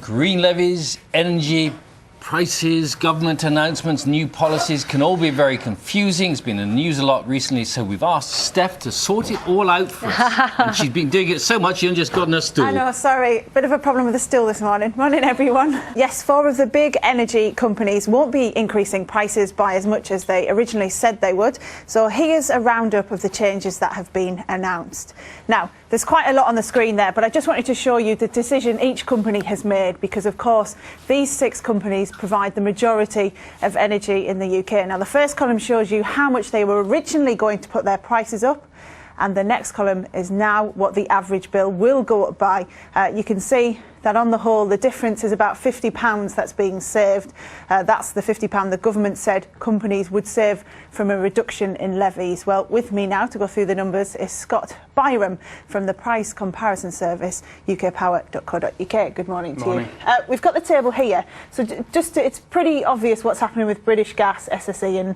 Green levies, energy prices, government announcements, new policies can all be very confusing. It's been in the news a lot recently, so we've asked Steph to sort it all out for us. And she's been doing it so much, she just gotten a stool. I know, sorry. Bit of a problem with the stool this morning. Morning, everyone. Yes, 4 of the big energy companies won't be increasing prices by as much as they originally said they would. So here's a roundup of the changes that have been announced. Now, there's quite a lot on the screen there, but I just wanted to show you the decision each company has made because, of course, these 6 companies provide the majority of energy in the UK. Now, the first column shows you how much they were originally going to put their prices up, and the next column is now what the average bill will go up by. You can see that on the whole, the difference is about £50 that's being saved. That's the £50 the government said companies would save from a reduction in levies. Well, with me now to go through the numbers is Scott Byrom from the price comparison service, UKPower.co.uk. Good morning to you. We've got the table here. So it's pretty obvious what's happening with British Gas, SSE,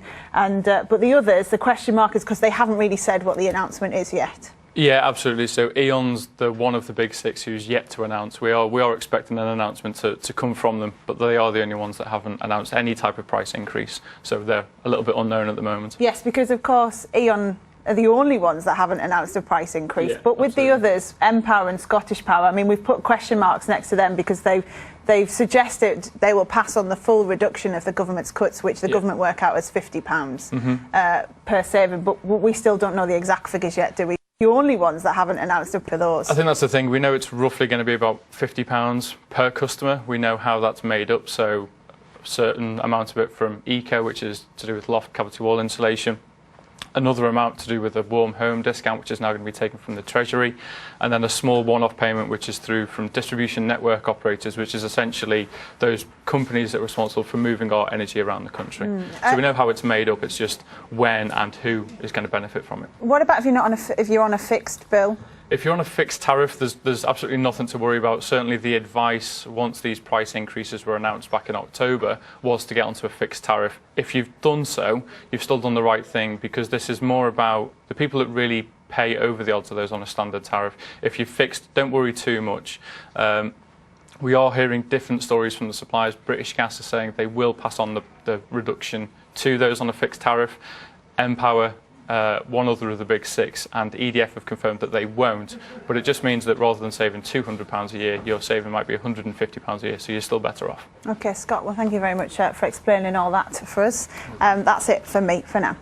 but the others, the question mark is because they haven't really said what the announcement is yet. Yeah, absolutely. So E.ON's one of the big 6 who's yet to announce. We are expecting an announcement to come from them, but they are the only ones that haven't announced any type of price increase. So they're a little bit unknown at the moment. Yes, because of course E.ON are the only ones that haven't announced a price increase. Yeah, but with absolutely. The others, Power and Scottish Power, I mean, we've put question marks next to them because they've suggested they will pass on the full reduction of the government's cuts, which the government work out as £50 per saving. But we still don't know the exact figures yet, do we? The only ones that haven't announced up for those. I think that's the thing. We know it's roughly going to be about £50 per customer. We know how that's made up. So a certain amount of it from eco, which is to do with loft cavity wall insulation. Another amount to do with a warm home discount, which is now going to be taken from the Treasury, and then a small one-off payment which is through from distribution network operators, which is essentially those companies that are responsible for moving our energy around the country. So we know how it's made up, it's just when and who is going to benefit from it. What about if you're on a fixed bill? If you're on a fixed tariff, there's absolutely nothing to worry about. Certainly the advice, once these price increases were announced back in October, was to get onto a fixed tariff. If you've done so, you've still done the right thing, because this is more about the people that really pay over the odds of those on a standard tariff. If you're fixed, don't worry too much. We are hearing different stories from the suppliers. British Gas is saying they will pass on the reduction to those on a fixed tariff. Power, one other of the big 6, and EDF have confirmed that they won't, but it just means that rather than saving £200 a year, your saving might be £150 a year, so you're still better off. OK, Scott, well, thank you very much for explaining all that for us. That's it for me for now.